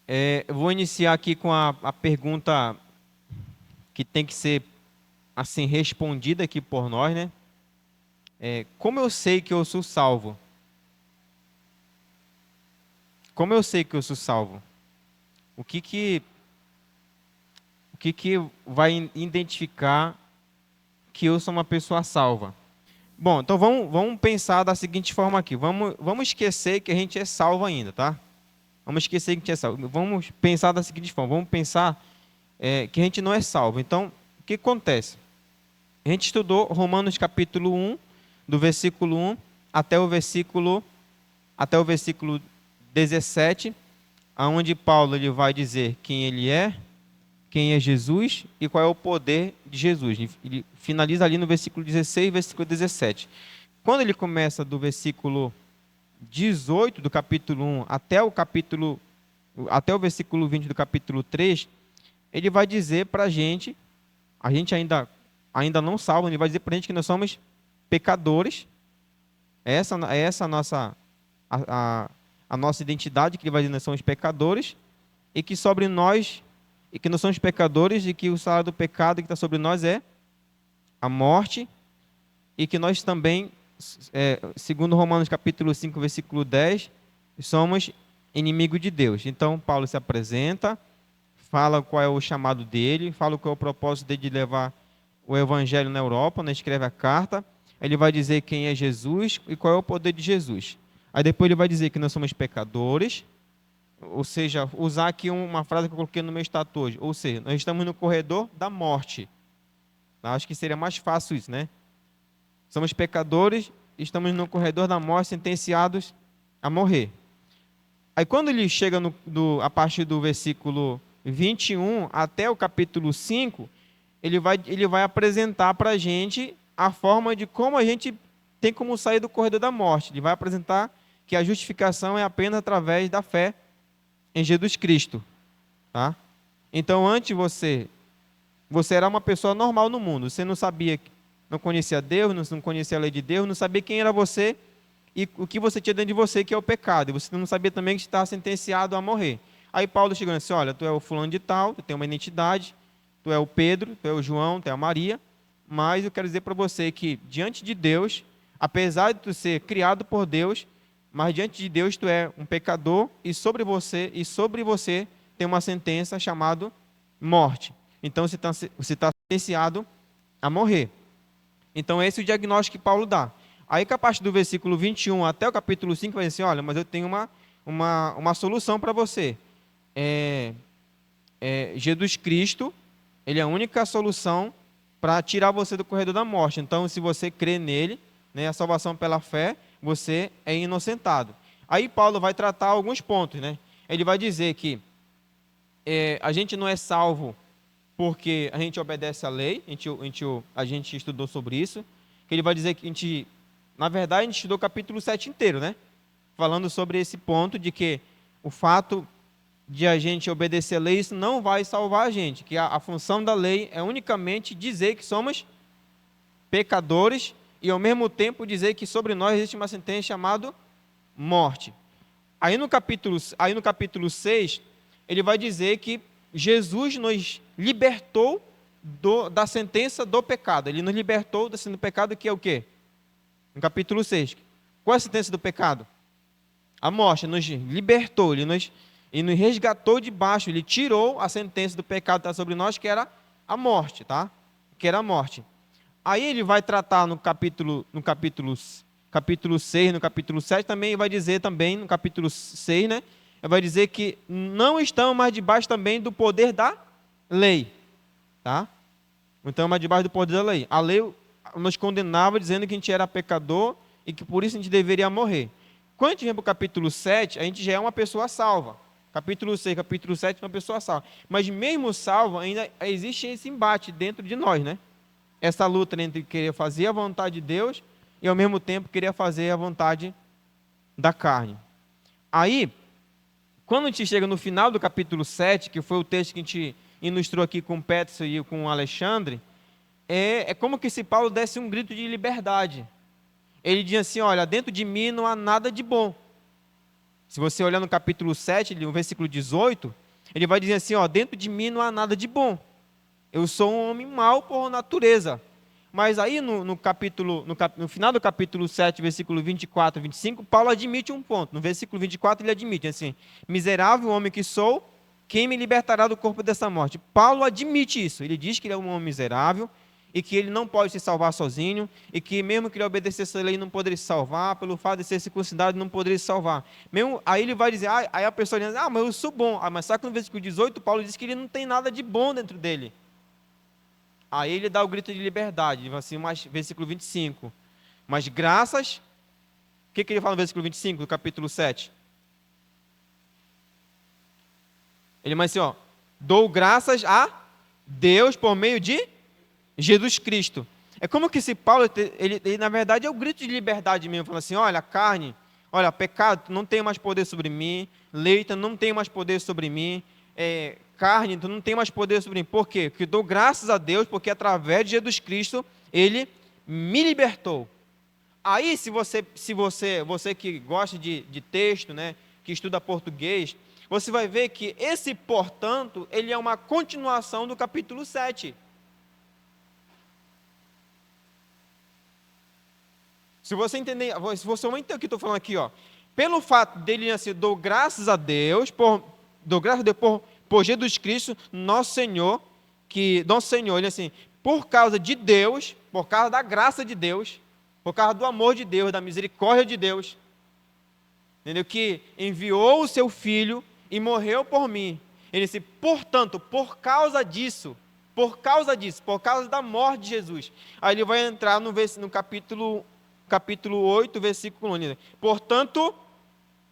Eu vou iniciar aqui com a pergunta que tem que ser assim respondida aqui por nós, né? Como eu sei que eu sou salvo? Como eu sei que eu sou salvo? O que que, o que que vai identificar que eu sou uma pessoa salva? Bom, então vamos pensar da seguinte forma aqui. Vamos esquecer que a gente é salvo ainda, tá? Vamos esquecer que a gente é salvo. Vamos pensar da seguinte forma. Vamos pensar que a gente não é salvo. Então, o que acontece? A gente estudou Romanos capítulo 1, do versículo 1 até o versículo, até o versículo 17, aonde Paulo ele vai dizer quem é Jesus e qual é o poder de Jesus. Ele finaliza ali no versículo 16 e versículo 17. Quando ele começa do versículo 18 do capítulo 1 até o versículo 20 do capítulo 3, ele vai dizer para a gente ainda não salvo, ele vai dizer para a gente que nós somos pecadores. Essa a, a nossa identidade, que ele vai dizer que nós somos pecadores, e que sobre nós, e que nós somos pecadores, e que o salário do pecado que está sobre nós é a morte, e que nós também, segundo Romanos capítulo 5, versículo 10, somos inimigo de Deus. Então, Paulo se apresenta, fala qual é o chamado dele, fala qual é o propósito dele de levar o evangelho na Europa, né? Escreve a carta, ele vai dizer quem é Jesus e qual é o poder de Jesus. Aí depois ele vai dizer que nós somos pecadores, ou seja, usar aqui uma frase que eu coloquei no meu status hoje, ou seja, nós estamos no corredor da morte. Acho que seria mais fácil isso, né? Somos pecadores, estamos no corredor da morte, sentenciados a morrer. Aí quando ele chega a partir do versículo 21 até o capítulo 5, ele vai apresentar para a gente a forma de como a gente tem como sair do corredor da morte. Ele vai apresentar que a justificação é apenas através da fé em Jesus Cristo, tá? Então, antes você era uma pessoa normal no mundo. Você não sabia, não conhecia Deus, não conhecia a lei de Deus, não sabia quem era você e o que você tinha dentro de você, que é o pecado. E você não sabia também que estava sentenciado a morrer. Aí Paulo chegou e disse: olha, tu é o fulano de tal, tu tem uma identidade, tu é o Pedro, tu é o João, tu é a Maria, mas eu quero dizer para você que diante de Deus, apesar de tu ser criado por Deus, mas diante de Deus tu é um pecador e sobre você tem uma sentença chamada morte. Então você está sentenciado a morrer. Então esse é o diagnóstico que Paulo dá. Aí que a partir do versículo 21 até o capítulo 5 vai dizer assim: olha, mas eu tenho uma solução para você. É, Jesus Cristo, ele é a única solução para tirar você do corredor da morte. Então, se você crê nele, né, a salvação pela fé, você é inocentado. Aí Paulo vai tratar alguns pontos, né? Ele vai dizer que a gente não é salvo porque a gente obedece à lei, a gente estudou sobre isso, que ele vai dizer que na verdade, a gente estudou o capítulo 7 inteiro, né? Falando sobre esse ponto de que o fato de a gente obedecer a lei, isso não vai salvar a gente, que a função da lei é unicamente dizer que somos pecadores e ao mesmo tempo dizer que sobre nós existe uma sentença chamada morte. Aí no capítulo 6, ele vai dizer que Jesus nos libertou da sentença do pecado. Ele nos libertou da sentença do pecado, que é o quê? No capítulo 6. Qual é a sentença do pecado? A morte. Nos libertou, ele nos resgatou de baixo, ele tirou a sentença do pecado que está sobre nós, que era a morte, tá? Que era a morte. Aí ele vai tratar capítulo 6, no capítulo 7, também vai dizer também, no capítulo 6, né? Ele vai dizer que não estamos mais debaixo também do poder da lei, tá? Não estamos mais debaixo do poder da lei. A lei nos condenava dizendo que a gente era pecador e que por isso a gente deveria morrer. Quando a gente vem para o capítulo 7, a gente já é uma pessoa salva. Capítulo 6, capítulo 7, uma pessoa salva. Mas mesmo salvo, ainda existe esse embate dentro de nós, né? Essa luta entre querer fazer a vontade de Deus e ao mesmo tempo querer fazer a vontade da carne. Aí, quando a gente chega no final do capítulo 7, que foi o texto que a gente ilustrou aqui com o Peterson e com o Alexandre, é como que se Paulo desse um grito de liberdade. Ele diz assim: olha, dentro de mim não há nada de bom. Se você olhar no capítulo 7, no versículo 18, ele vai dizer assim, ó, dentro de mim não há nada de bom. Eu sou um homem mau por natureza. Mas aí no final do capítulo 7, versículo 24 e 25, Paulo admite um ponto. No versículo 24 ele admite assim, miserável homem que sou, quem me libertará do corpo dessa morte? Paulo admite isso. Ele diz que ele é um homem miserável e que ele não pode se salvar sozinho e que mesmo que ele obedecesse a lei não poderia se salvar, pelo fato de ser circuncidado não poderia se salvar. Mesmo, aí ele vai dizer, aí a pessoa diz, mas eu sou bom. Mas só que no versículo 18 Paulo diz que ele não tem nada de bom dentro dele. Aí ele dá o grito de liberdade, assim, versículo 25. Mas graças, o que ele fala no versículo 25 do capítulo 7? Ele diz assim, ó, dou graças a Deus por meio de Jesus Cristo. É como que se Paulo, ele na verdade é o grito de liberdade mesmo, falando assim, olha, carne, olha, pecado, tu não tem mais poder sobre mim, leite, não tem mais poder sobre mim, carne, tu não tem mais poder sobre mim. Por quê? Porque dou graças a Deus, porque através de Jesus Cristo, Ele me libertou. Aí, se você que gosta de texto, né, que estuda português, você vai ver que esse, portanto, ele é uma continuação do capítulo 7. Se você entender, se você não entender o que estou falando aqui, ó, pelo fato dele assim, dou graças a Deus, por Jesus Cristo, nosso Senhor, ele assim, por causa de Deus, por causa da graça de Deus, por causa do amor de Deus, da misericórdia de Deus, entendeu? Que enviou o seu Filho e morreu por mim. Ele disse, portanto, por causa da morte de Jesus. Aí ele vai entrar no capítulo 8, versículo 1. Portanto,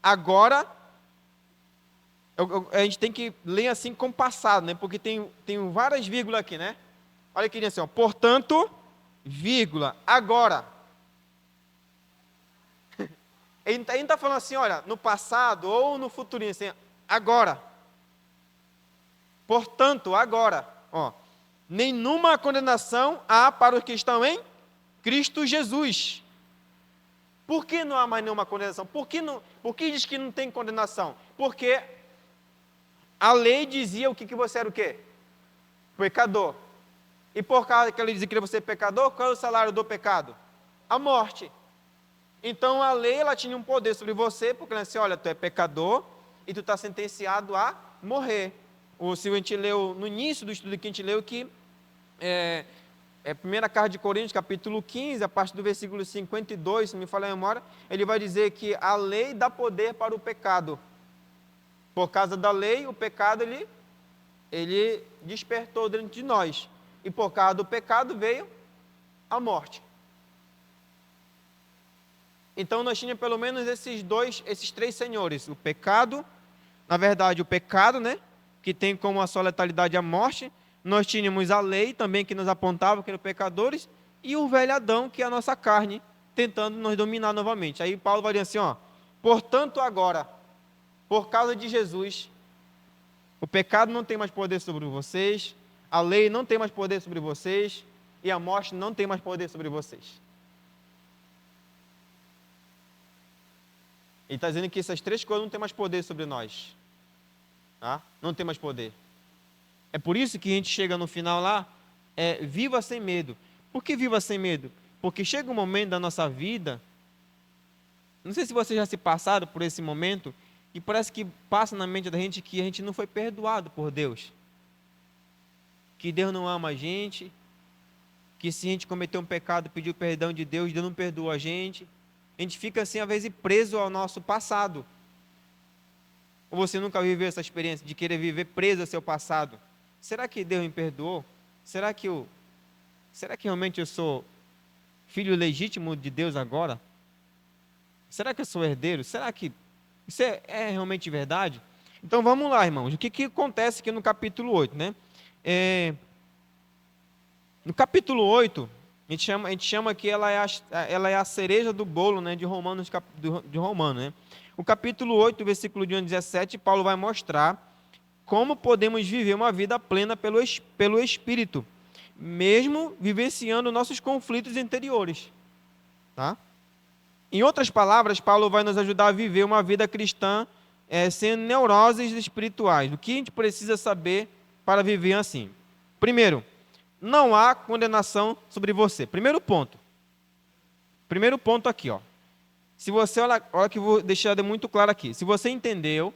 agora, a gente tem que ler assim compassado, né? Porque tem várias vírgulas aqui, né? Olha aqui assim, ó, portanto, vírgula, agora. Ele não está falando assim, olha, no passado ou no futuro, assim, agora. Portanto, agora, ó, nenhuma condenação há para os que estão em Cristo Jesus. Por que não há mais nenhuma condenação? Por que diz que não tem condenação? Porque a lei dizia o que você era o quê? Pecador. E por causa que ela dizia que você é pecador, qual é o salário do pecado? A morte. Então a lei ela tinha um poder sobre você, porque ela disse, olha, tu é pecador e tu está sentenciado a morrer. Se a gente leu, no início do estudo que a gente leu, que primeira carta de Coríntios, capítulo 15, a partir do versículo 52, se me falar a memória, ele vai dizer que a lei dá poder para o pecado. Por causa da lei, o pecado ele despertou dentro de nós. E por causa do pecado veio a morte. Então nós tínhamos pelo menos esses três senhores. O pecado, na verdade o pecado, né, que tem como a sua letalidade a morte. Nós tínhamos a lei também que nos apontava que eram pecadores. E o velho Adão, que é a nossa carne, tentando nos dominar novamente. Aí Paulo vai dizer assim, ó, portanto agora, por causa de Jesus, o pecado não tem mais poder sobre vocês, a lei não tem mais poder sobre vocês, e a morte não tem mais poder sobre vocês. Ele está dizendo que essas três coisas não têm mais poder sobre nós. Tá? Não tem mais poder. É por isso que a gente chega no final lá, viva sem medo. Por que viva sem medo? Porque chega um momento da nossa vida, não sei se vocês já se passaram por esse momento, e parece que passa na mente da gente que a gente não foi perdoado por Deus. Que Deus não ama a gente, que se a gente cometeu um pecado, pediu perdão de Deus, Deus não perdoa a gente. A gente fica assim, às vezes, preso ao nosso passado. Ou você nunca viveu essa experiência de querer viver preso ao seu passado? Será que Deus me perdoou? Será que realmente eu sou filho legítimo de Deus agora? Será que eu sou herdeiro? Será que isso é realmente verdade? Então vamos lá, irmãos. O que acontece aqui no capítulo 8, né? No capítulo 8, a gente chama que ela é a cereja do bolo, né, de Romanos, né? O capítulo 8, versículo de 1 a 17, Paulo vai mostrar como podemos viver uma vida plena pelo Espírito, mesmo vivenciando nossos conflitos interiores. Tá? Em outras palavras, Paulo vai nos ajudar a viver uma vida cristã sem neuroses espirituais. O que a gente precisa saber para viver assim? Primeiro, não há condenação sobre você. Primeiro ponto. Primeiro ponto aqui, ó. Se você, olha que eu vou deixar muito claro aqui. Se você entendeu,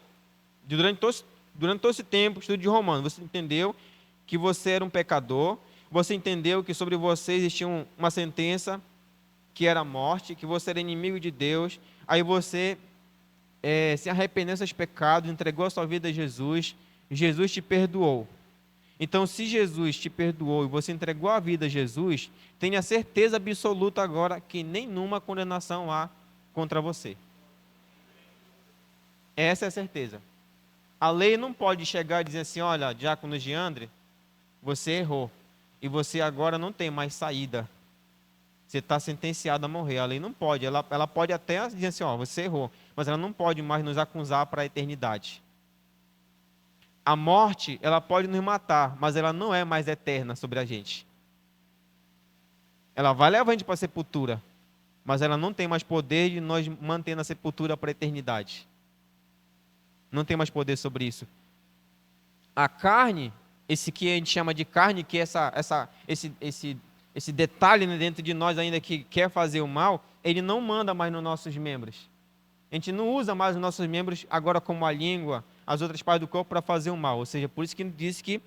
durante todo esse tempo, estudo de Romanos, você entendeu que você era um pecador, você entendeu que sobre você existia uma sentença que era a morte, que você era inimigo de Deus, aí você se arrependeu dos seus pecados, entregou a sua vida a Jesus, Jesus te perdoou. Então, se Jesus te perdoou e você entregou a vida a Jesus, tenha certeza absoluta agora que nenhuma condenação há contra você. Essa é a certeza. A lei não pode chegar e dizer assim, olha, diácono Giandre, você errou, e você agora não tem mais saída. Você está sentenciado a morrer. A lei não pode. Ela pode até dizer assim, ó, você errou, mas ela não pode mais nos acusar para a eternidade. A morte, ela pode nos matar, mas ela não é mais eterna sobre a gente. Ela vai levar a gente para a sepultura, mas ela não tem mais poder de nós manter na sepultura para a eternidade. Não tem mais poder sobre isso. A carne, esse que a gente chama de carne, que é esse detalhe dentro de nós ainda que quer fazer o mal, ele não manda mais nos nossos membros. A gente não usa mais os nossos membros agora como a língua, as outras partes do corpo para fazer o mal. Ou seja, por isso que diz que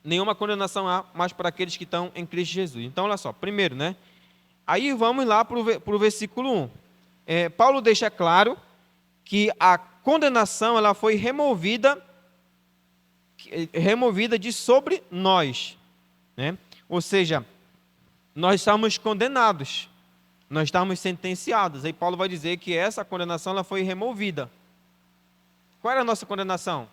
nenhuma condenação há mais para aqueles que estão em Cristo Jesus. Então, olha só, primeiro, né? Aí vamos lá para o versículo 1. Paulo deixa claro que a condenação ela foi removida de sobre nós, né? Ou seja, nós estamos condenados, nós estamos sentenciados. Aí Paulo vai dizer que essa condenação ela foi removida. Qual era a nossa condenação?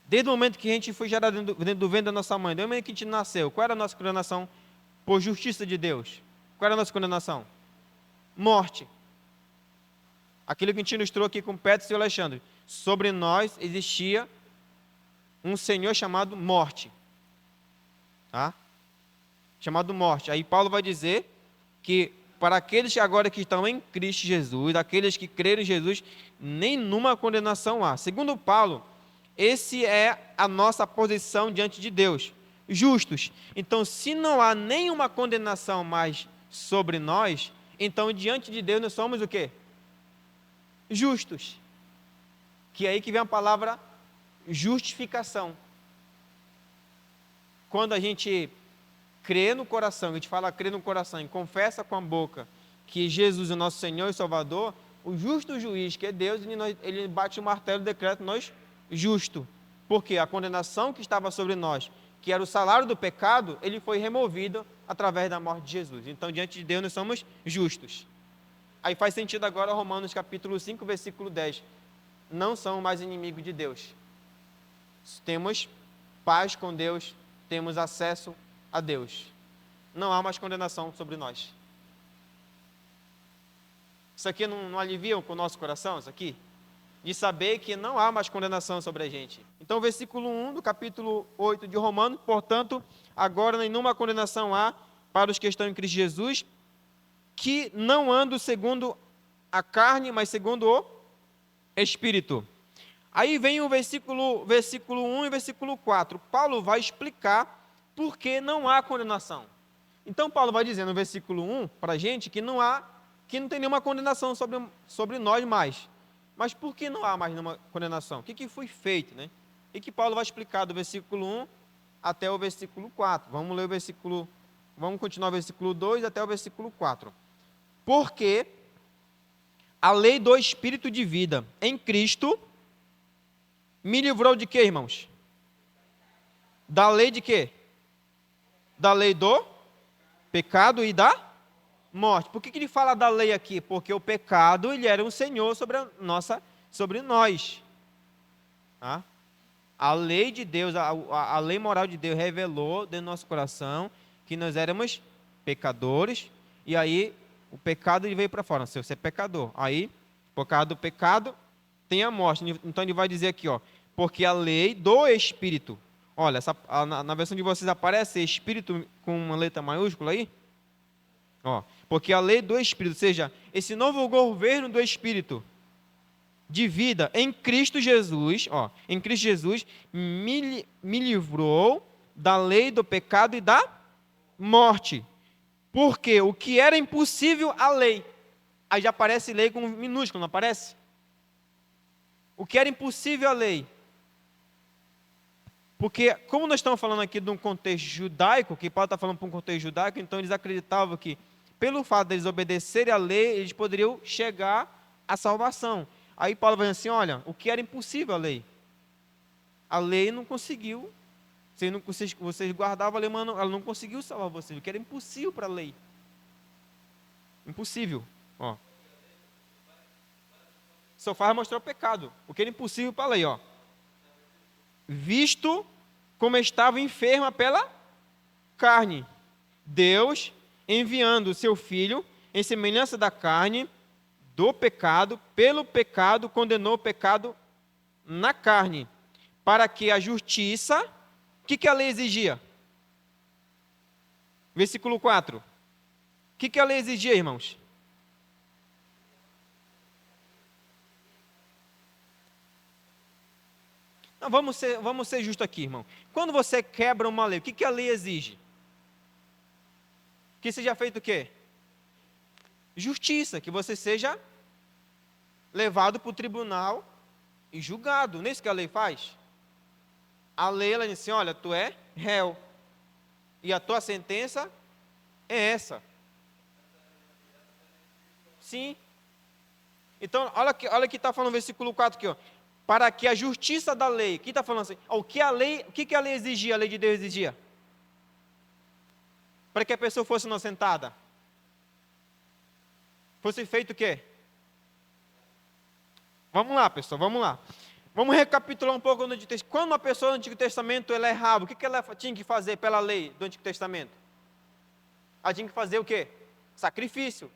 Desde o momento que a gente foi gerado dentro do ventre da nossa mãe, desde o momento que a gente nasceu, qual era a nossa condenação por justiça de Deus? Qual era a nossa condenação? Morte. Aquilo que a gente ilustrou aqui com Petros e Alexandre. Sobre nós existia um Senhor chamado morte. Tá? Chamado morte. Aí Paulo vai dizer que para aqueles que agora que estão em Cristo Jesus, aqueles que creram em Jesus, nenhuma condenação há. Segundo Paulo, esse é a nossa posição diante de Deus, justos. Então, se não há nenhuma condenação mais sobre nós, então diante de Deus nós somos o quê? Justos. Que é aí que vem a palavra justificação. Quando a gente crê no coração, a gente fala crê no coração e confessa com a boca que Jesus é o nosso Senhor e Salvador, o justo juiz, que é Deus, ele bate o martelo e decreta nós justo. Porque a condenação que estava sobre nós, que era o salário do pecado, ele foi removido através da morte de Jesus. Então, diante de Deus, nós somos justos. Aí faz sentido agora Romanos capítulo 5, versículo 10. Não somos mais inimigos de Deus. Temos paz com Deus, temos acesso a Deus. Não há mais condenação sobre nós. Isso aqui não alivia com o nosso coração, isso aqui? De saber que não há mais condenação sobre a gente. Então, versículo 1 do capítulo 8 de Romanos, portanto, agora nenhuma condenação há para os que estão em Cristo Jesus, que não andam segundo a carne, mas segundo o Espírito. Aí vem o versículo 1 e versículo 4. Paulo vai explicar por que não há condenação. Então, Paulo vai dizer no versículo 1 para a gente que não tem nenhuma condenação sobre nós mais. Mas por que não há mais nenhuma condenação? O que foi feito, né? E que Paulo vai explicar do versículo 1 até o versículo 4. Vamos continuar o versículo 2 até o versículo 4. Porque a lei do Espírito de vida em Cristo me livrou de quê, irmãos? Da lei de quê? Da lei do pecado e da morte. Por que ele fala da lei aqui? Porque o pecado ele era um senhor sobre nós. Tá? A lei de Deus, a lei moral de Deus revelou dentro do nosso coração que nós éramos pecadores, e aí o pecado ele veio para fora. Se você é pecador, aí por causa do pecado tem a morte. Então ele vai dizer aqui, ó, porque a lei do Espírito, olha, na versão de vocês aparece Espírito com uma letra maiúscula aí? Ó, porque a lei do Espírito, ou seja, esse novo governo do Espírito de vida em Cristo Jesus, ó, em Cristo Jesus, me livrou da lei do pecado e da morte. Porque o que era impossível à lei, aí já aparece lei com minúsculo, não aparece? O que era impossível à lei. Porque, como nós estamos falando aqui de um contexto judaico, que Paulo está falando para um contexto judaico, então eles acreditavam que, pelo fato deles obedecerem à lei, eles poderiam chegar à salvação. Aí Paulo vai dizer assim, olha, o que era impossível à lei? A lei não conseguiu, vocês guardavam a lei, mas ela não conseguiu salvar vocês, o que era impossível para a lei. Impossível, ó. Só faz mostrar o pecado, o que era impossível para a lei, ó. Visto como estava enferma pela carne, Deus, enviando o seu Filho, em semelhança da carne, do pecado, pelo pecado, condenou o pecado na carne, para que a justiça, o que a lei exigia? Versículo 4. O que a lei exigia, irmãos? Não, vamos ser justos aqui, irmão. Quando você quebra uma lei, o que a lei exige? Que seja feito o quê? Justiça, que você seja levado para o tribunal e julgado. Não é isso que a lei faz? A lei, ela diz assim, olha, tu é réu. E a tua sentença é essa. Sim. Então, olha que está falando no versículo 4 aqui, ó. Para que a justiça da lei, aqui está falando assim, o que a lei exigia, a lei de Deus exigia? Para que a pessoa fosse inocentada? Fosse feito o quê? Vamos lá, pessoal, vamos lá. Vamos recapitular um pouco no Antigo Testamento. Quando uma pessoa do Antigo Testamento ela errava, o que ela tinha que fazer pela lei do Antigo Testamento? Ela tinha que fazer o quê? Sacrifício.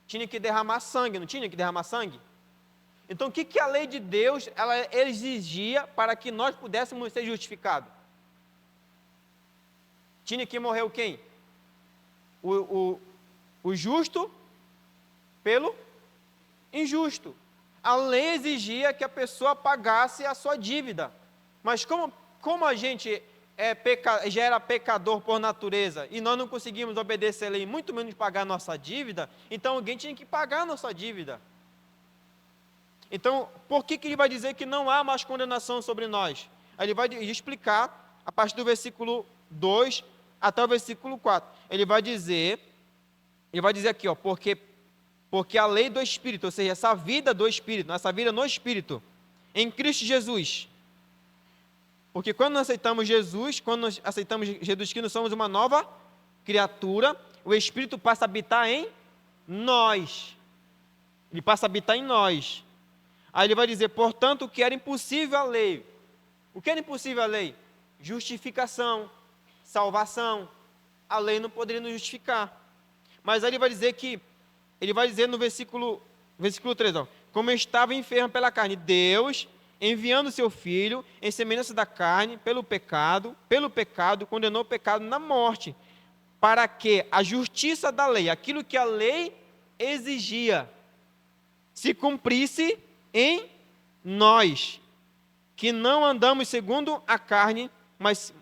Tinha que derramar sangue, não tinha que derramar sangue? Então, o que a lei de Deus ela exigia para que nós pudéssemos ser justificados? Tinha que morrer o quem? O justo pelo injusto. A lei exigia que a pessoa pagasse a sua dívida. Mas como a gente já era pecador por natureza e nós não conseguimos obedecer a lei, muito menos pagar a nossa dívida, então alguém tinha que pagar a nossa dívida. Então, por que ele vai dizer que não há mais condenação sobre nós? Ele vai explicar, a partir do versículo 2 até o versículo 4. Ele vai dizer aqui, ó, porque a lei do Espírito, ou seja, essa vida do Espírito, essa vida no Espírito, em Cristo Jesus. Porque quando nós aceitamos Jesus, quando nós aceitamos Jesus Cristo, nós somos uma nova criatura, o Espírito passa a habitar em nós. Ele passa a habitar em nós. Aí ele vai dizer, portanto, o que era impossível à lei. O que era impossível à lei? Justificação, salvação. A lei não poderia nos justificar. Mas aí ele vai dizer no versículo 3, ó, como estava enfermo pela carne, Deus, enviando seu Filho, em semelhança da carne, pelo pecado, condenou o pecado na morte, para que a justiça da lei, aquilo que a lei exigia, se cumprisse em nós, que não andamos segundo a carne, mas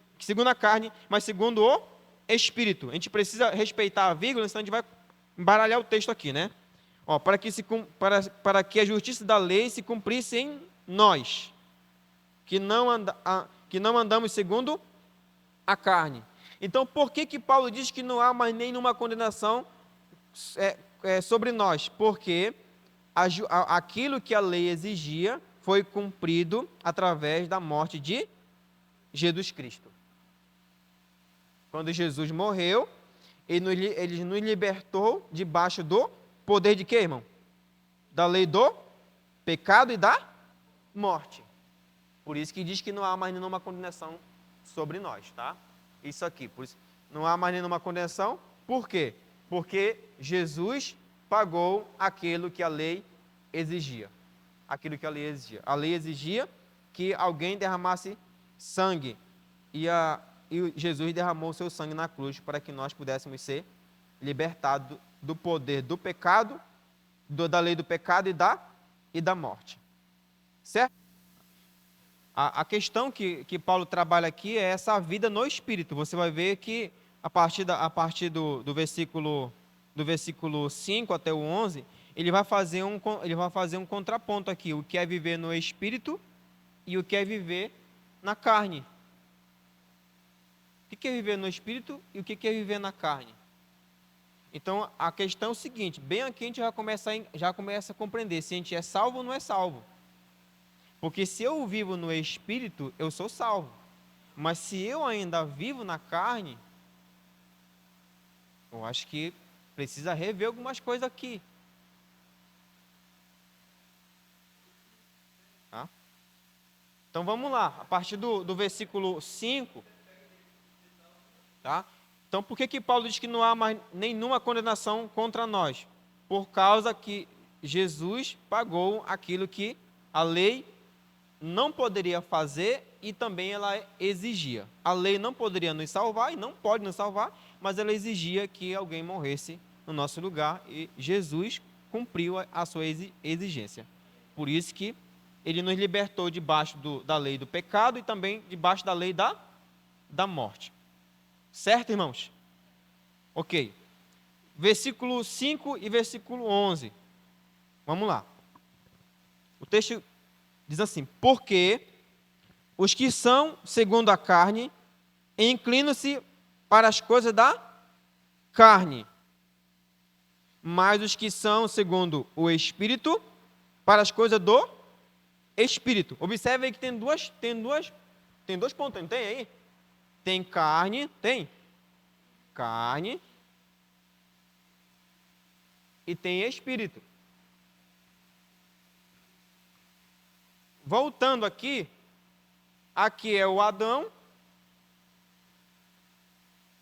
segundo o Espírito. A gente precisa respeitar a vírgula, senão a gente vai embaralhar o texto aqui, né? Ó, para que a justiça da lei se cumprisse em nós, que não andamos segundo a carne. Então, por que Paulo diz que não há mais nenhuma condenação sobre nós? Porque aquilo que a lei exigia foi cumprido através da morte de Jesus Cristo. Quando Jesus morreu, ele nos libertou debaixo do poder de quê, irmão? Da lei do pecado e da morte. Por isso que diz que não há mais nenhuma condenação sobre nós, tá? Isso aqui, por isso, não há mais nenhuma condenação. Por quê? Porque Jesus pagou aquilo que a lei exigia. Aquilo que a lei exigia. A lei exigia que alguém derramasse sangue. E Jesus derramou seu sangue na cruz para que nós pudéssemos ser libertados do poder do pecado, da lei do pecado e da morte. Certo? A questão que Paulo trabalha aqui é essa vida no Espírito. Você vai ver que a partir do versículo 5 até o 11, ele vai fazer um contraponto aqui, o que é viver no Espírito e o que é viver na carne. O que é viver no Espírito e o que é viver na carne? Então, a questão é o seguinte, bem aqui a gente já começa a compreender se a gente é salvo ou não é salvo. Porque se eu vivo no Espírito, eu sou salvo. Mas se eu ainda vivo na carne, eu acho que precisa rever algumas coisas aqui. Tá? Então vamos lá, a partir do versículo 5. Tá? Então por que Paulo diz que não há mais nenhuma condenação contra nós? Por causa que Jesus pagou aquilo que a lei não poderia fazer e também ela exigia. A lei não poderia nos salvar e não pode nos salvar, mas ela exigia que alguém morresse no nosso lugar e Jesus cumpriu a sua exigência. Por isso que ele nos libertou debaixo da lei do pecado e também debaixo da lei da morte. Certo, irmãos? Ok. Versículo 5 e versículo 11. Vamos lá. O texto diz assim: porque os que são segundo a carne inclinam-se para as coisas da carne, mas os que são segundo o Espírito para as coisas do Espírito. Observe aí que tem dois pontos, não tem aí? Tem carne e tem Espírito. Voltando aqui é o Adão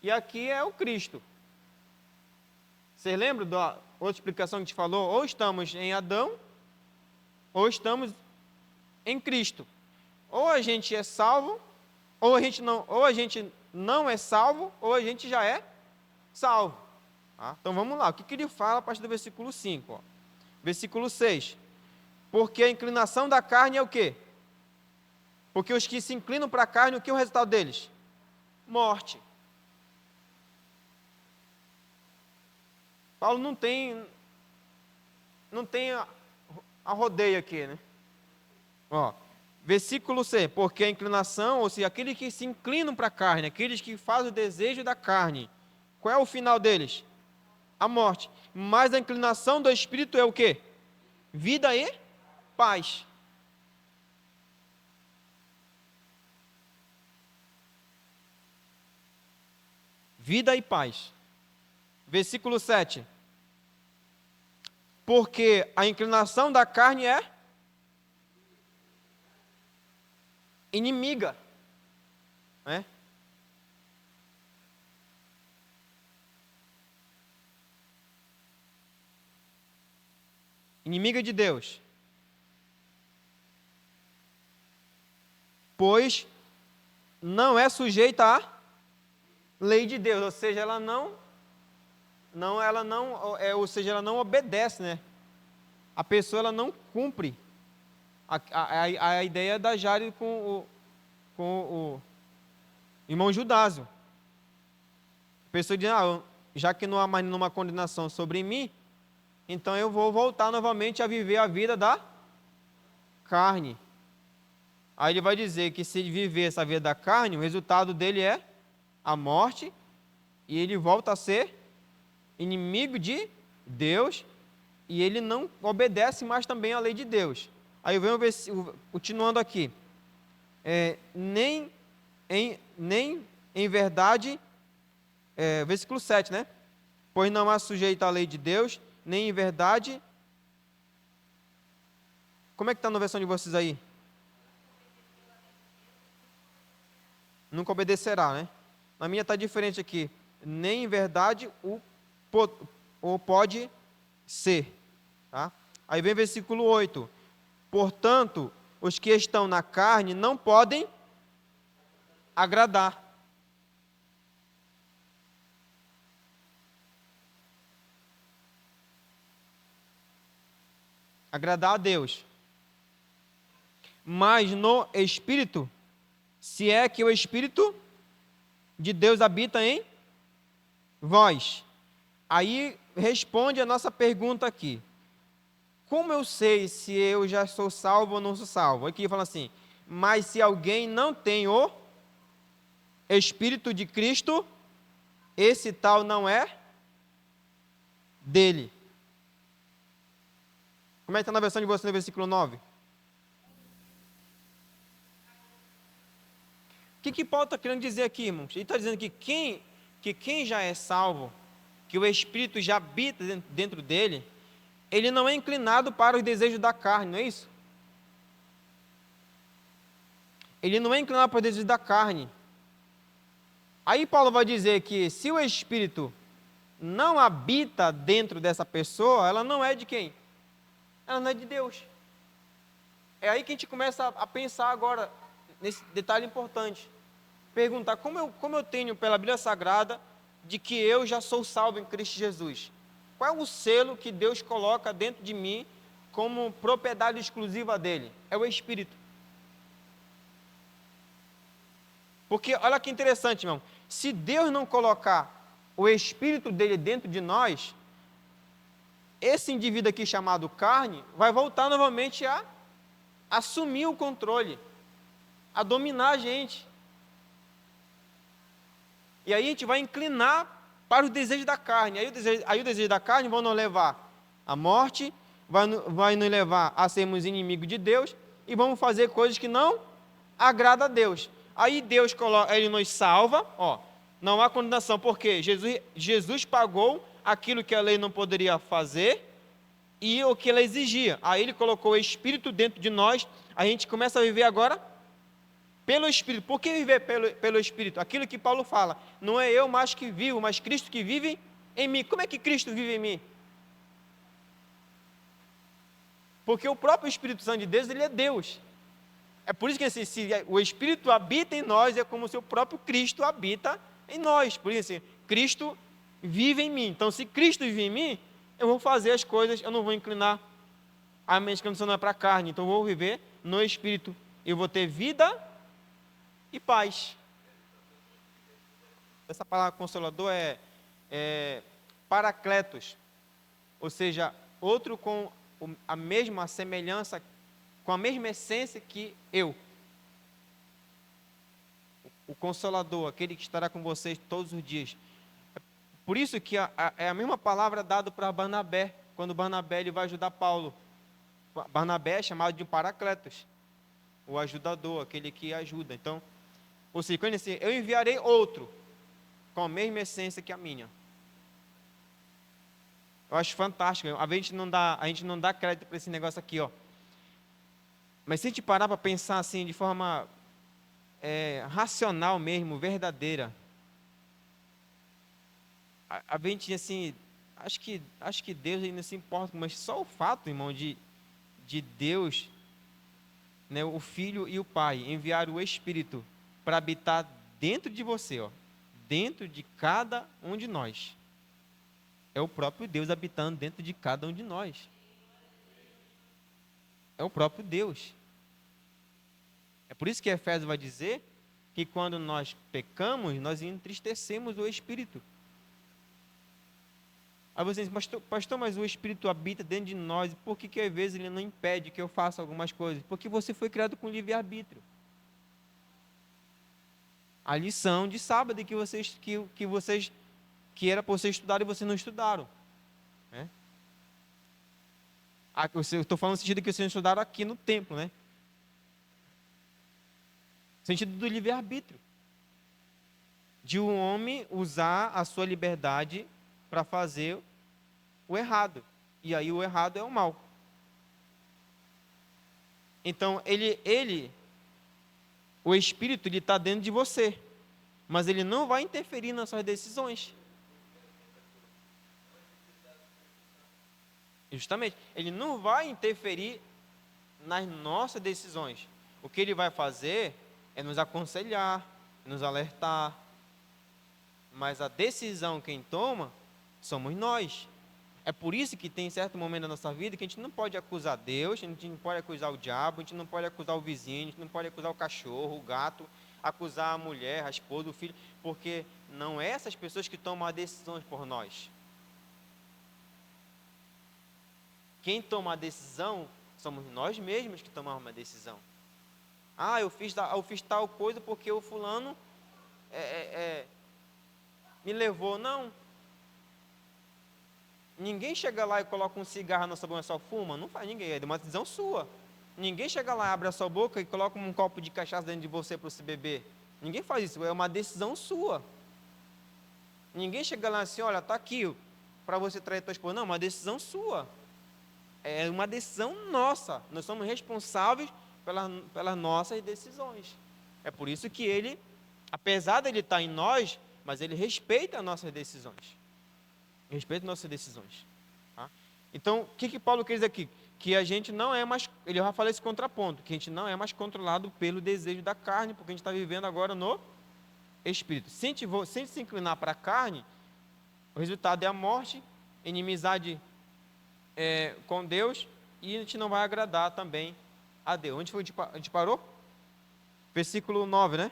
e aqui é o Cristo. Vocês lembram da outra explicação que a gente falou? Ou estamos em Adão, ou estamos em Cristo. Ou a gente é salvo, ou a gente não é salvo, ou a gente já é salvo. Tá? Então vamos lá, o que ele fala a partir do versículo 5? Ó. Versículo 6. Porque a inclinação da carne é o quê? Porque os que se inclinam para a carne, o que é o resultado deles? Morte. Paulo não tem a rodeio aqui, né? Ó, versículo 6, porque a inclinação, ou seja, aqueles que se inclinam para a carne, aqueles que fazem o desejo da carne, qual é o final deles? A morte. Mas a inclinação do Espírito é o quê? Vida e paz. Vida e paz. Versículo 7. Porque a inclinação da carne é inimiga. Né? Inimiga de Deus. Pois não é sujeita à lei de Deus, ou seja, ela não obedece, né? A pessoa ela não cumpre a ideia da Jari com o irmão Judásio. A pessoa diz, já que não há mais nenhuma condenação sobre mim, então eu vou voltar novamente a viver a vida da carne. Aí ele vai dizer que se ele viver essa vida da carne, o resultado dele é a morte, e ele volta a ser inimigo de Deus, e ele não obedece mais também à lei de Deus. Aí vem continuando aqui. Nem em verdade, versículo 7, né? Pois não há sujeito à lei de Deus, nem em verdade. Como é que está na versão de vocês aí? Nunca obedecerá, né? Na minha está diferente aqui. Nem em verdade o pode ser. Tá? Aí vem versículo 8. Portanto, os que estão na carne não podem agradar. agradar a Deus. Mas no Espírito, se é que o Espírito de Deus habita em vós. Aí responde a nossa pergunta aqui. Como eu sei se eu já sou salvo ou não sou salvo? Aqui fala assim, mas se alguém não tem o Espírito de Cristo, esse tal não é dele. Como é que está na versão de você no versículo 9? O que Paulo está querendo dizer aqui, irmãos? Ele está dizendo que quem já é salvo, que o Espírito já habita dentro dele, ele não é inclinado para os desejos da carne, não é isso? Ele não é inclinado para os desejos da carne. Aí Paulo vai dizer que se o Espírito não habita dentro dessa pessoa, ela não é de quem? Ela não é de Deus. É aí que a gente começa a pensar agora, nesse detalhe importante. Perguntar, como eu tenho pela Bíblia Sagrada de que eu já sou salvo em Cristo Jesus? Qual é o selo que Deus coloca dentro de mim como propriedade exclusiva dele? É o Espírito. Porque, olha que interessante, irmão. Se Deus não colocar o Espírito dele dentro de nós, esse indivíduo aqui chamado carne vai voltar novamente a assumir o controle, a dominar a gente. E aí a gente vai inclinar para os desejos da carne. Aí o desejo da carne vai nos levar à morte, vai nos levar a sermos inimigos de Deus e vamos fazer coisas que não agradam a Deus. Aí Deus ele nos salva, não há condenação, porque Jesus pagou aquilo que a lei não poderia fazer e o que ela exigia. Aí ele colocou o Espírito dentro de nós, a gente começa a viver agora pelo Espírito. Por que viver pelo Espírito? Aquilo que Paulo fala, não é eu mais que vivo, mas Cristo que vive em mim. Como é que Cristo vive em mim? Porque o próprio Espírito Santo de Deus, ele é Deus. É por isso que assim, se o Espírito habita em nós, é como se o próprio Cristo habita em nós. Por isso, assim, Cristo vive em mim. Então, se Cristo vive em mim, eu vou fazer as coisas, eu não vou inclinar a minha inclinação não é para a carne. Então, eu vou viver no Espírito. Eu vou ter vida e paz. Essa palavra consolador é paracletos, ou seja, outro com a mesma semelhança, com a mesma essência que eu. O Consolador, aquele que estará com vocês todos os dias. Por isso que é a mesma palavra dada para Barnabé, quando Barnabé ele vai ajudar Paulo. Barnabé é chamado de Paracletos, o ajudador, aquele que ajuda. Então, ou seja, quando ele diz, eu enviarei outro, com a mesma essência que a minha. Eu acho fantástico. A gente não dá crédito para esse negócio aqui, Mas se a gente parar para pensar assim, de forma racional mesmo, verdadeira, a gente assim, acho que Deus ainda se importa, mas só o fato, irmão, de Deus, né, o Filho e o Pai enviar o Espírito para habitar dentro de você, dentro de cada um de nós. É o próprio Deus habitando dentro de cada um de nós. É o próprio Deus. É por isso que Efésios vai dizer que quando nós pecamos, nós entristecemos o Espírito. Aí você diz, pastor, mas o Espírito habita dentro de nós, por que às vezes ele não impede que eu faça algumas coisas? Porque você foi criado com livre-arbítrio. A lição de sábado que era para vocês estudarem e vocês não estudaram. Né? Eu estou falando no sentido que vocês estudaram aqui no templo, né? No sentido do livre-arbítrio. De um homem usar a sua liberdade para fazer o errado. E aí o errado é o mal. Então, o Espírito está dentro de você. Mas ele não vai interferir nas suas decisões. Justamente, ele não vai interferir nas nossas decisões. O que ele vai fazer é nos aconselhar, nos alertar. Mas a decisão quem toma somos nós. É por isso que tem certo momento da nossa vida que a gente não pode acusar Deus, a gente não pode acusar o diabo, a gente não pode acusar o vizinho, a gente não pode acusar o cachorro, o gato, acusar a mulher, a esposa, o filho, porque não é essas pessoas que tomam as decisões por nós. Quem toma a decisão somos nós mesmos que tomamos uma decisão. Ah, eu fiz tal coisa porque o fulano me levou. Não. Ninguém chega lá e coloca um cigarro na sua boca e só fuma. Não faz ninguém, é uma decisão sua. Ninguém chega lá, abre a sua boca e coloca um copo de cachaça dentro de você para você beber. Ninguém faz isso, é uma decisão sua. Ninguém chega lá assim, olha, está aqui para você trair tua esposa. Não, é uma decisão sua. É uma decisão nossa. Nós somos responsáveis pelas nossas decisões. É por isso que ele, apesar de ele estar em nós, mas ele respeita as nossas decisões. Respeita as nossas decisões. Tá? Então, o que Paulo quer dizer aqui? Que a gente não é mais, ele já falou esse contraponto, que a gente não é mais controlado pelo desejo da carne, porque a gente está vivendo agora no Espírito. Se a gente se inclinar para a carne, o resultado é a morte, inimizade com Deus, e a gente não vai agradar também a Deus. Onde foi a gente parou? Versículo 9, né?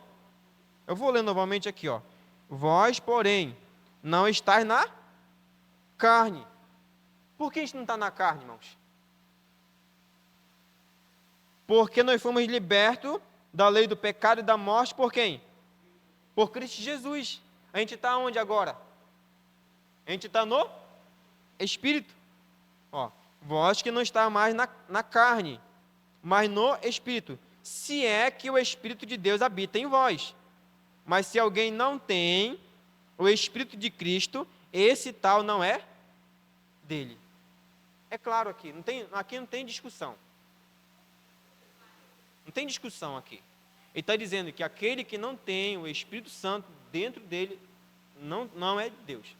Eu vou ler novamente aqui, ó. Vós, porém, não estáis na carne. Por que a gente não está na carne, irmãos? Porque nós fomos libertos da lei do pecado e da morte por quem? Por Cristo Jesus. A gente está onde agora? A gente está no Espírito. Ó, vós que não está mais na carne, mas no Espírito, se é que o Espírito de Deus habita em vós. Mas se alguém não tem o Espírito de Cristo, esse tal não é dele. É claro aqui não tem discussão. Não tem discussão aqui. Ele está dizendo que aquele que não tem o Espírito Santo dentro dele, não é de Deus.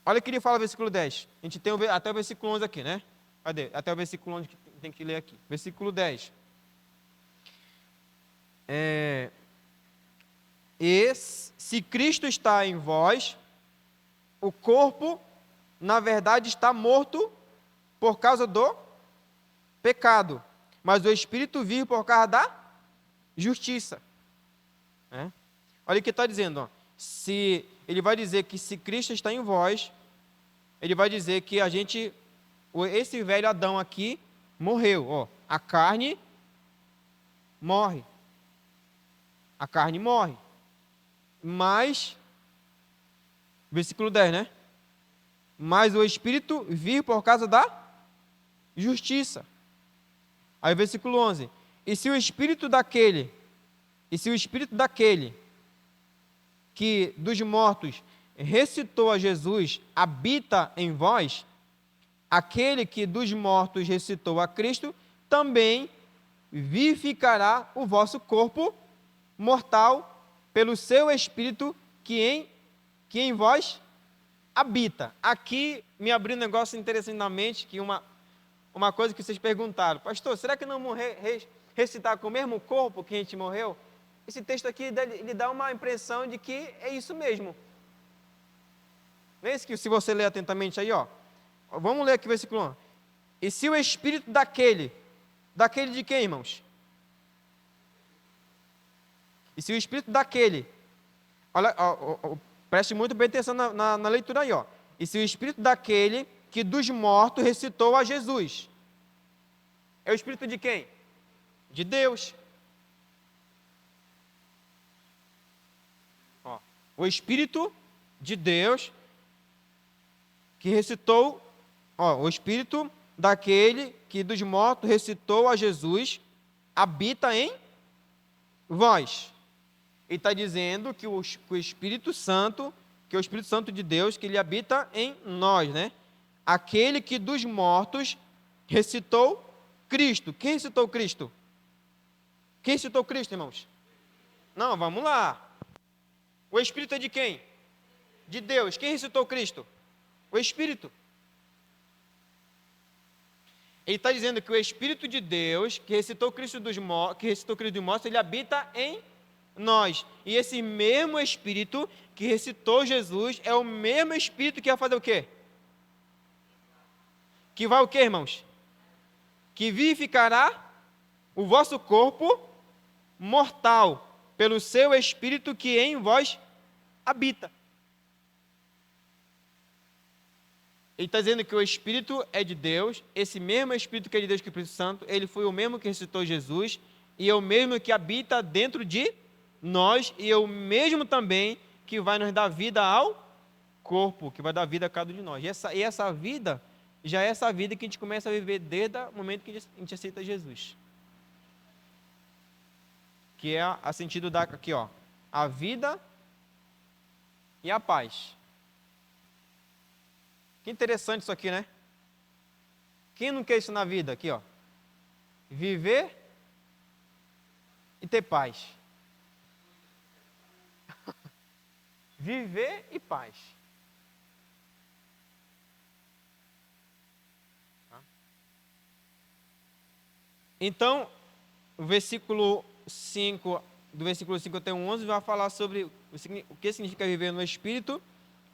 Olha o que ele fala no versículo 10. A gente tem até o versículo 11 aqui, né? Cadê? Até o versículo 11 que tem que ler aqui. Versículo 10. E se Cristo está em vós, o corpo, na verdade, está morto por causa do pecado, mas o Espírito vive por causa da justiça. Olha o que está dizendo. Ó. Ele vai dizer que se Cristo está em vós, ele vai dizer que esse velho Adão aqui morreu. Ó. A carne morre. A carne morre. Mas, versículo 10, né? Mas o Espírito vive por causa da justiça. Aí, versículo 11. E se o Espírito daquele que dos mortos ressuscitou a Jesus habita em vós, aquele que dos mortos ressuscitou a Cristo também vivificará o vosso corpo mortal pelo seu Espírito que em vós habita. Aqui me abriu um negócio interessante na mente, que uma coisa que vocês perguntaram, pastor, será que não ressuscitar com o mesmo corpo que a gente morreu? Esse texto aqui ele dá uma impressão de que é isso mesmo. Não é isso que, se você ler atentamente aí, ó. Vamos ler aqui o versículo 1. E se o Espírito daquele de quem, irmãos? E se o Espírito daquele, olha, preste muito bem atenção na leitura aí, ó. E se o Espírito daquele que dos mortos ressuscitou a Jesus, é o Espírito de quem? De Deus. Ó, o Espírito de Deus que ressuscitou, o Espírito daquele que dos mortos ressuscitou a Jesus habita em vós. Ele está dizendo que o Espírito Santo, que é o Espírito Santo de Deus, que ele habita em nós, né? Aquele que dos mortos ressuscitou Cristo. Quem ressuscitou Cristo? Quem ressuscitou Cristo, irmãos? Não, vamos lá. O Espírito é de quem? De Deus. Quem ressuscitou Cristo? O Espírito. Ele está dizendo que o Espírito de Deus, que ressuscitou Cristo dos mortos, ele habita em nós. E esse mesmo Espírito que ressuscitou Jesus é o mesmo Espírito que vai fazer o quê? que vai o quê, irmãos? Que vivificará o vosso corpo mortal pelo seu Espírito que em vós habita. Ele está dizendo que o Espírito é de Deus, esse mesmo Espírito que é de Deus, que é o Espírito Santo, ele foi o mesmo que ressuscitou Jesus, e é o mesmo que habita dentro de nós, e é o mesmo também que vai nos dar vida ao corpo, que vai dar vida a cada um de nós. E essa vida, já é essa vida que a gente começa a viver desde o momento que a gente aceita Jesus. Que é a sentido da, aqui, ó, a vida e a paz. Que interessante isso aqui, né? Quem não quer isso na vida? Aqui, ó. Viver e ter paz. Viver e paz. Então, o versículo 5, do versículo 5 até o 11, vai falar sobre o que significa viver no Espírito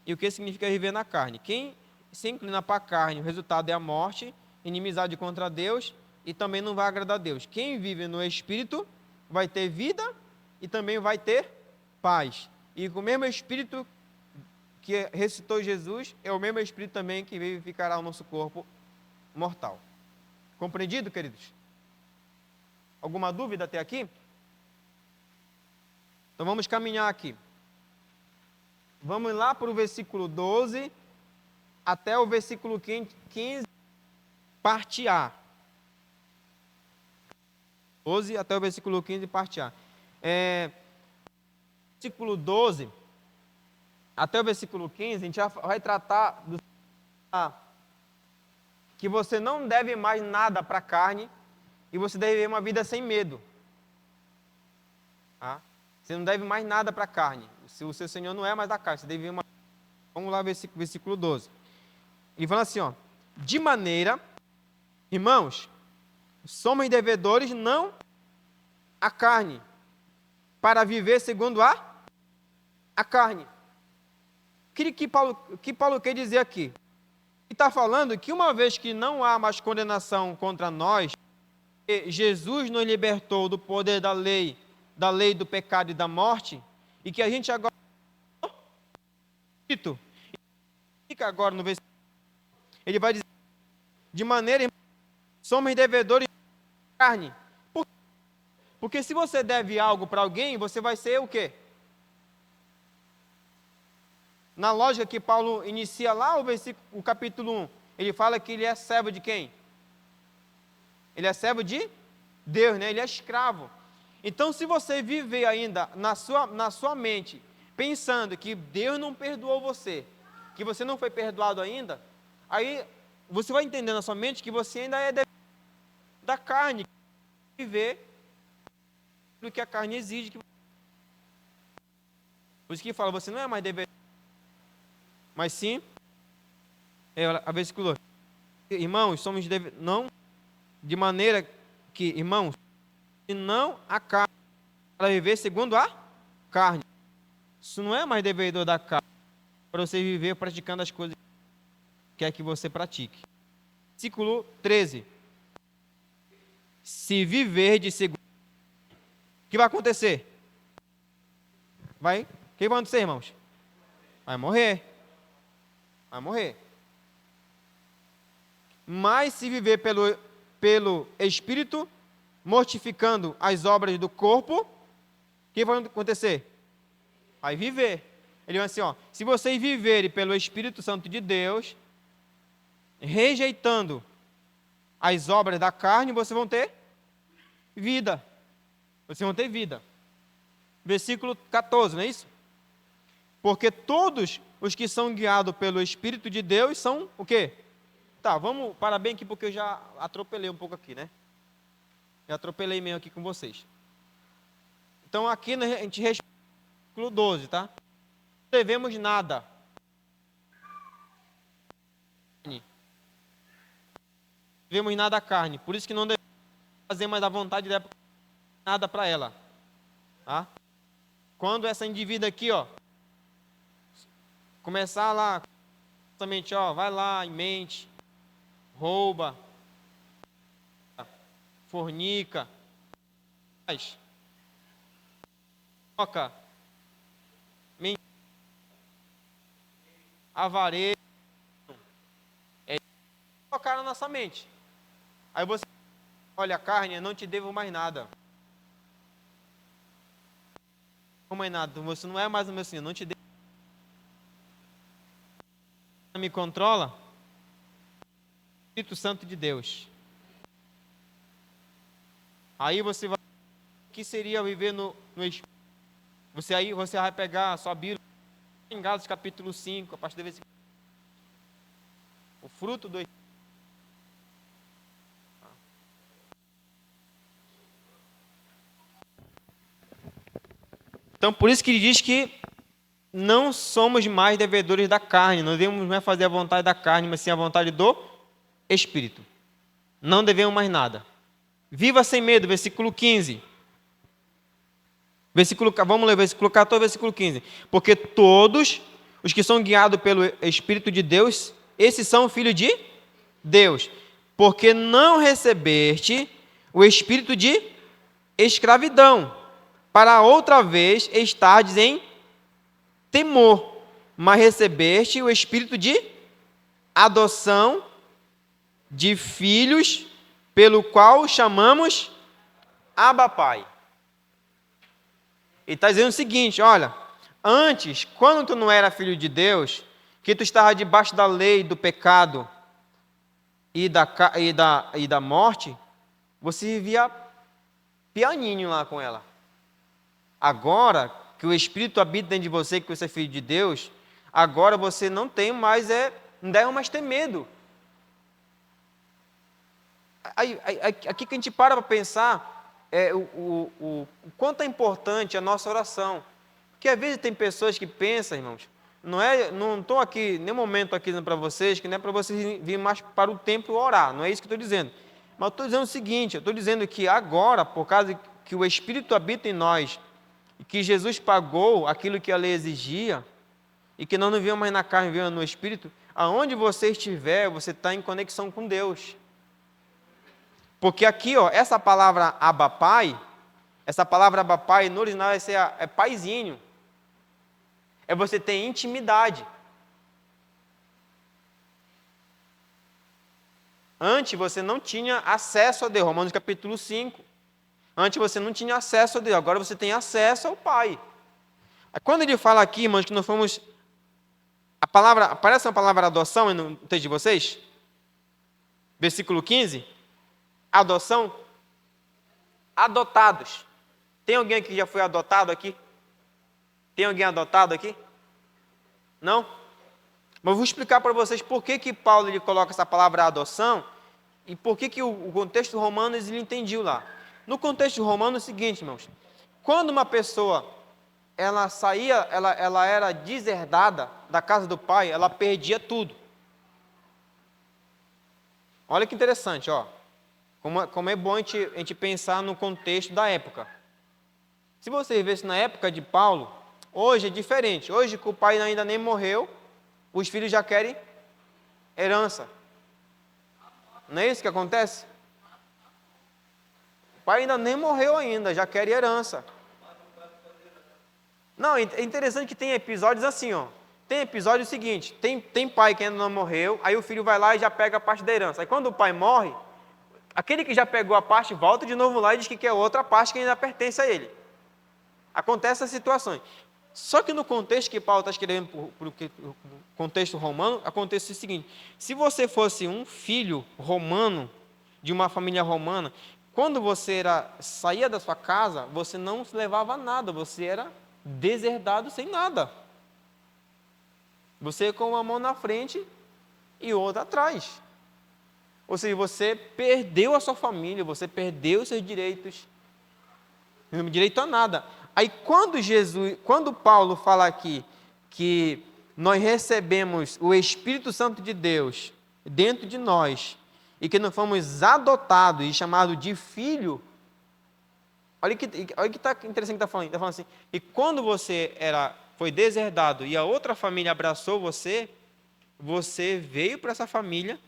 e o que significa viver na carne. Quem se inclina para a carne, o resultado é a morte, inimizade contra Deus e também não vai agradar a Deus. Quem vive no Espírito vai ter vida e também vai ter paz. E com o mesmo Espírito que ressuscitou Jesus, é o mesmo Espírito também que vivificará o nosso corpo mortal. Compreendido, queridos? Alguma dúvida até aqui? Então vamos caminhar aqui. Vamos lá para o versículo 12 até o versículo 15, parte A. 12 até o versículo 15, parte A. Versículo 12 até o versículo 15, a gente já vai tratar do que você não deve mais nada para a carne e você deve viver uma vida sem medo. Tá? Você não deve mais nada para a carne. Se o seu Senhor não é mais da carne, você deve viver uma... Vamos lá, versículo 12. Ele fala assim, ó. De maneira, irmãos, somos devedores não à carne, para viver segundo a carne. O que Paulo quer dizer aqui? Ele está falando que uma vez que não há mais condenação contra nós, Jesus nos libertou do poder da lei do pecado e da morte, e que a gente agora fica agora no versículo, ele vai dizer, de maneira, somos devedores de carne. Porque se você deve algo para alguém, você vai ser o quê? Na lógica que Paulo inicia lá, o capítulo 1, ele fala que ele é servo de quem? Ele é servo de Deus, né? Ele é escravo. Então, se você viver ainda na sua mente, pensando que Deus não perdoou você, que você não foi perdoado ainda, aí você vai entender na sua mente que você ainda é da carne, viver o que a carne exige. Por isso que fala, você não é mais devedor, mas sim, a versículo, irmãos, somos não, de maneira que, irmãos, e não a carne, para viver segundo a carne. Isso não é mais devedor da carne, para você viver praticando as coisas que quer que você pratique. Versículo 13. Se viver de segundo, o que vai acontecer? O que vai acontecer, irmãos? Vai morrer. Vai morrer. Mas se viver pelo Espírito, mortificando as obras do corpo, o que vai acontecer? Vai viver. Ele vai assim, ó, se vocês viverem pelo Espírito Santo de Deus, rejeitando as obras da carne, vocês vão ter vida. Vocês vão ter vida. Versículo 14, não é isso? Porque todos os que são guiados pelo Espírito de Deus são o quê? Tá, vamos parar bem aqui porque eu já atropelei um pouco aqui, né? Já atropelei mesmo aqui com vocês. Então aqui a gente respeita o versículo 12, tá? Não devemos nada. Não devemos nada à carne. Por isso que não devemos fazer mais da vontade dela, nada para ela. Tá? Quando essa indivídua aqui, ó, começar lá, somente, ó, vai lá em mente, rouba, fornica, toca, avarejo, colocar na nossa mente. Aí você olha a carne, eu não te devo mais nada. Não mais nada, você não é mais o meu Senhor, não te devo. Me controla? Espírito Santo de Deus. Aí você vai. O que seria viver no Espírito? Você vai pegar a sua Bíblia em Gálatas capítulo 5, a partir do versículo. O fruto do Espírito. Então, por isso que ele diz que não somos mais devedores da carne, não devemos mais fazer a vontade da carne, mas sim a vontade do Espírito. Não devemos mais nada. Viva sem medo, versículo 15. Vamos ler versículo 14, versículo 15. Porque todos os que são guiados pelo Espírito de Deus, esses são filhos de Deus. Porque não recebeste o espírito de escravidão, para outra vez estardes em temor, mas recebeste o espírito de adoção de filhos, pelo qual chamamos Abba Pai. Ele está dizendo o seguinte, olha, antes, quando tu não era filho de Deus, que tu estava debaixo da lei, do pecado e da morte, você vivia pianinho lá com ela. Agora que o Espírito habita dentro de você, que você é filho de Deus, agora você não tem mais, não deve mais ter medo. Aqui que a gente para pensar o quanto é importante a nossa oração. Porque às vezes tem pessoas que pensam, irmãos, não estou aqui, nenhum momento aqui dizendo para vocês, que não é para vocês virem mais para o templo orar, não é isso que eu estou dizendo. Mas eu estou dizendo o seguinte, eu estou dizendo que agora, por causa que o Espírito habita em nós, e que Jesus pagou aquilo que a lei exigia, e que nós não vivemos mais na carne, vivemos no Espírito, aonde você estiver, você está em conexão com Deus. Porque aqui, ó, essa palavra Abba Pai, no original é paizinho. É você ter intimidade. Antes você não tinha acesso a Deus, Romanos capítulo 5. Antes você não tinha acesso a Deus, agora você tem acesso ao Pai. Quando ele fala aqui, irmãos, que nós fomos... Aparece uma palavra adoção no texto de vocês? Versículo 15. Adoção. Adotados. Tem alguém aqui que já foi adotado aqui? Tem alguém adotado aqui? Não? Mas eu vou explicar para vocês por que Paulo ele coloca essa palavra adoção e por que o contexto romano ele entendiu lá. No contexto romano é o seguinte, irmãos. Quando uma pessoa ela saía, ela era deserdada da casa do pai, ela perdia tudo. Olha que interessante, ó. Como é bom a gente pensar no contexto da época. Se você vê na época de Paulo, hoje é diferente. Hoje que o pai ainda nem morreu, os filhos já querem herança. Não é isso que acontece? O pai ainda nem morreu ainda, já quer herança. Não, é interessante que tem episódios assim, ó. Tem episódio seguinte, tem pai que ainda não morreu, aí o filho vai lá e já pega a parte da herança. Aí quando o pai morre, aquele que já pegou a parte volta de novo lá e diz que quer outra parte que ainda pertence a ele. Acontece essas situações. Só que no contexto que Paulo está escrevendo, o contexto romano, acontece o seguinte: se você fosse um filho romano, de uma família romana, quando você saía da sua casa, você não levava nada, você era deserdado sem nada. Você com uma mão na frente e outra atrás. Ou seja, você perdeu a sua família, você perdeu os seus direitos. Não tem direito a nada. Aí quando Paulo fala aqui que nós recebemos o Espírito Santo de Deus dentro de nós e que nós fomos adotados e chamados de filho, olha que tá interessante que está falando. Está falando assim, e quando você foi deserdado e a outra família abraçou você, você veio para essa família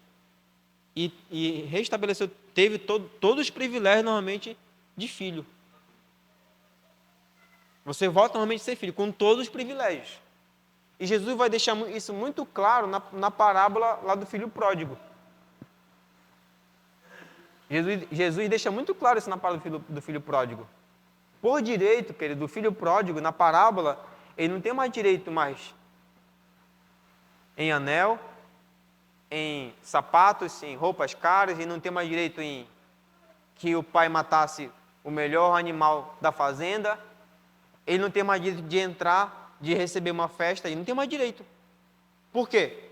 e restabeleceu, teve todos os privilégios normalmente de filho. Você volta normalmente a ser filho, com todos os privilégios. E Jesus vai deixar isso muito claro na parábola lá do filho pródigo. Jesus deixa muito claro isso na parábola do filho pródigo. Por direito, querido, do filho pródigo, na parábola, ele não tem mais direito mais em anel, em sapatos, em roupas caras, ele não tem mais direito em que o pai matasse o melhor animal da fazenda, ele não tem mais direito de entrar, de receber uma festa, ele não tem mais direito. Por quê?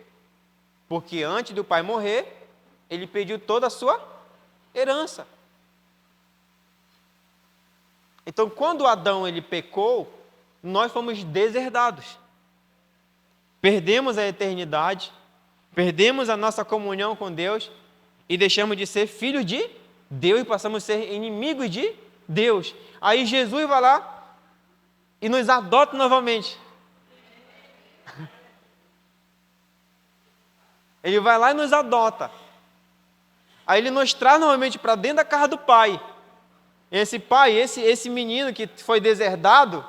Porque antes do pai morrer, ele pediu toda a sua herança. Então, quando Adão ele pecou, nós fomos deserdados. Perdemos a eternidade, perdemos a nossa comunhão com Deus e deixamos de ser filhos de Deus e passamos a ser inimigos de Deus. Aí Jesus vai lá e nos adota novamente. Ele vai lá e nos adota. Aí ele nos traz novamente para dentro da casa do pai. Esse pai, esse menino que foi deserdado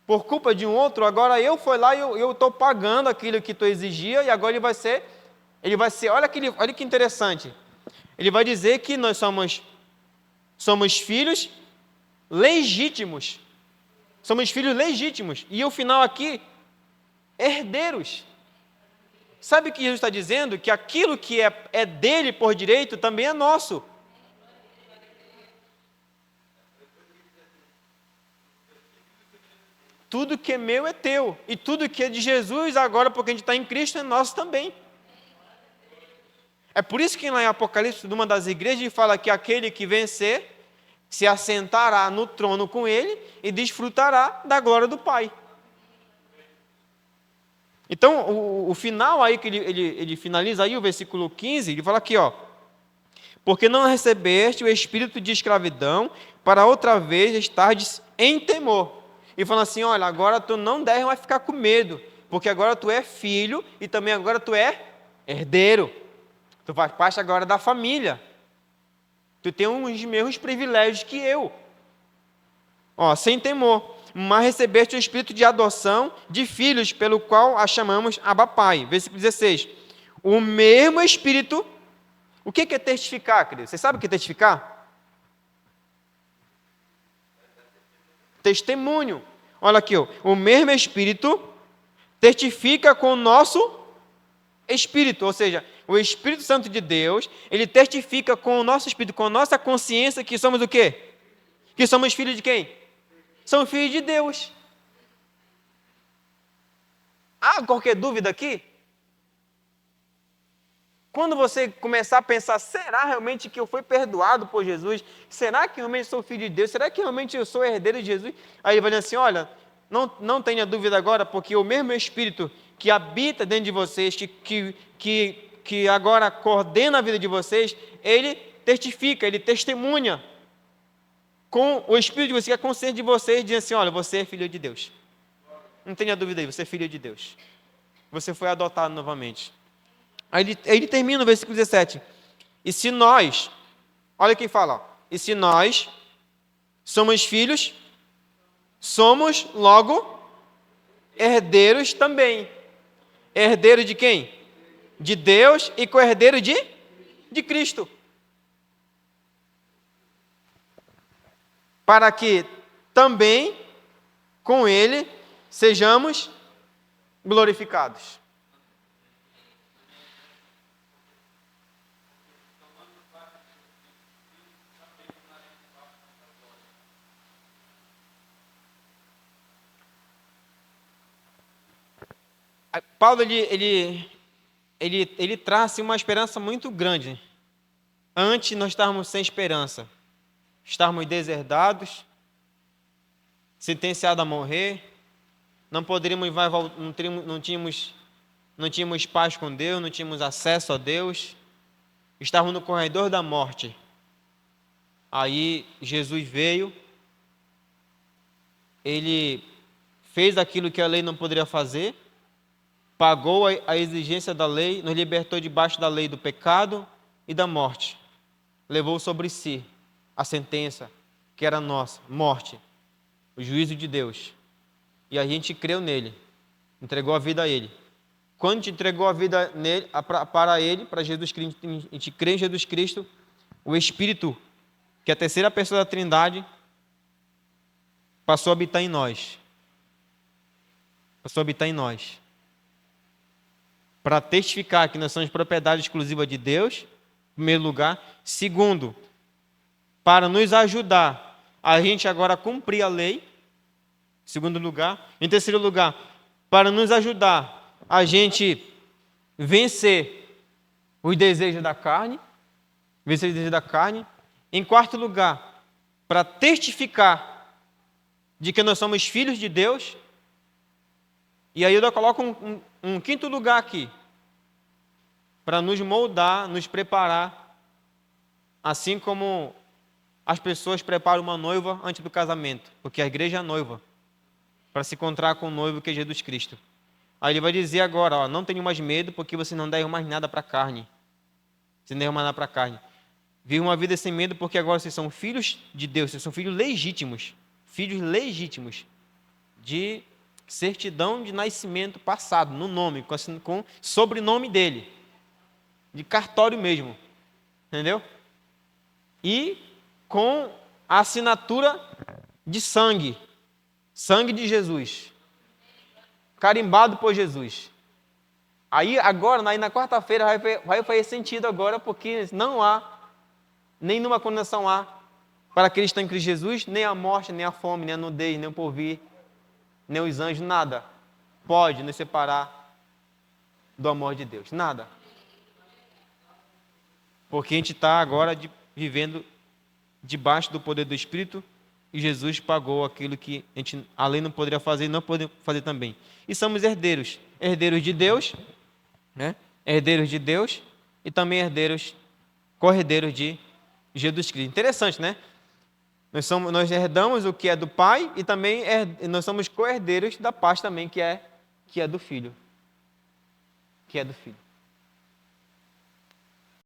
por culpa de um outro, agora eu fui lá e eu estou pagando aquilo que tu exigia, e agora ele vai ser, olha que interessante, ele vai dizer que nós somos filhos legítimos, e o final aqui, herdeiros. Sabe o que Jesus está dizendo? Que aquilo que é dele por direito também é nosso. Tudo que é meu é teu. E tudo que é de Jesus, agora, porque a gente está em Cristo, é nosso também. É por isso que lá em Apocalipse, numa das igrejas, ele fala que aquele que vencer se assentará no trono com ele e desfrutará da glória do Pai. Então, o final aí, que ele finaliza aí, o versículo 15, ele fala aqui, ó. Porque não recebeste o espírito de escravidão, para outra vez estardes em temor. E falando assim, olha, agora tu não deve mais ficar com medo, porque agora tu é filho e também agora tu é herdeiro. Tu faz parte agora da família. Tu tem os mesmos privilégios que eu. Ó, sem temor. Mas recebeste o espírito de adoção de filhos, pelo qual a chamamos Abba Pai. Versículo 16. O mesmo espírito. O que é testificar, querido? Você sabe o que é testificar? Testemunho. Olha aqui, ó. O mesmo Espírito testifica com o nosso Espírito, ou seja, o Espírito Santo de Deus, ele testifica com o nosso Espírito, com a nossa consciência que somos o quê? Que somos filhos de quem? Somos filhos de Deus. Há qualquer dúvida aqui? Quando você começar a pensar, será realmente que eu fui perdoado por Jesus? Será que realmente sou filho de Deus? Será que realmente eu sou herdeiro de Jesus? Aí ele vai dizer assim, olha, não tenha dúvida agora, porque o mesmo Espírito que habita dentro de vocês, que agora coordena a vida de vocês, ele testifica, ele testemunha com o Espírito de vocês, que é a consciência de vocês, dizendo assim, olha, você é filho de Deus. Não tenha dúvida aí, você é filho de Deus. Você foi adotado novamente. Aí ele termina no versículo 17. E se nós, olha quem fala, e se nós somos filhos, somos logo herdeiros também. Herdeiro de quem? De Deus e co-herdeiro de Cristo. Para que também com ele sejamos glorificados. Paulo ele traz uma esperança muito grande. Antes nós estávamos sem esperança, estávamos deserdados, sentenciados a morrer, não poderíamos, não tínhamos paz com Deus, não tínhamos acesso a Deus, estávamos no corredor da morte. Aí Jesus veio, ele fez aquilo que a lei não poderia fazer, pagou a exigência da lei, nos libertou debaixo da lei do pecado, e da morte. Levou sobre si a sentença que era nossa, morte, o juízo de Deus. E a gente creu nele, entregou a vida a ele. Quando a gente entregou a vida nele, para ele, para Jesus Cristo, a gente crê em Jesus Cristo, o Espírito, que é a terceira pessoa da Trindade, passou a habitar em nós. Passou a habitar em nós. Para testificar que nós somos propriedade exclusiva de Deus, em primeiro lugar. Segundo, para nos ajudar a gente agora a cumprir a lei. Em segundo lugar. Em terceiro lugar, para nos ajudar a gente vencer os desejos da carne. Vencer os desejos da carne. Em quarto lugar, para testificar de que nós somos filhos de Deus. E aí eu coloco um quinto lugar aqui, para nos moldar, nos preparar, assim como as pessoas preparam uma noiva antes do casamento, porque a igreja é a noiva, para se encontrar com o noivo que é Jesus Cristo. Aí ele vai dizer agora, ó, não tenham mais medo, porque vocês não devem mais nada para a carne. Vocês não devem mais nada para a carne. Vivam uma vida sem medo, porque agora vocês são filhos de Deus, vocês são filhos legítimos de certidão de nascimento passado, no nome, com sobrenome dele, de cartório mesmo, entendeu? E com a assinatura de sangue de Jesus, carimbado por Jesus. Aí agora, na quarta-feira, vai fazer sentido agora, porque não há, nenhuma condenação há para aqueles que estão em Cristo Jesus, nem a morte, nem a fome, nem a nudez, nem o porvir, nem os anjos, nada pode nos separar do amor de Deus, nada. Porque a gente está agora vivendo debaixo do poder do Espírito e Jesus pagou aquilo que a gente, a lei não poderia fazer e não podemos fazer também. E somos herdeiros de Deus, né? Herdeiros de Deus e também co-herdeiros de Jesus Cristo. Interessante, né? Nós herdamos o que é do Pai e também nós somos co-herdeiros da parte também que é do Filho. Que é do Filho.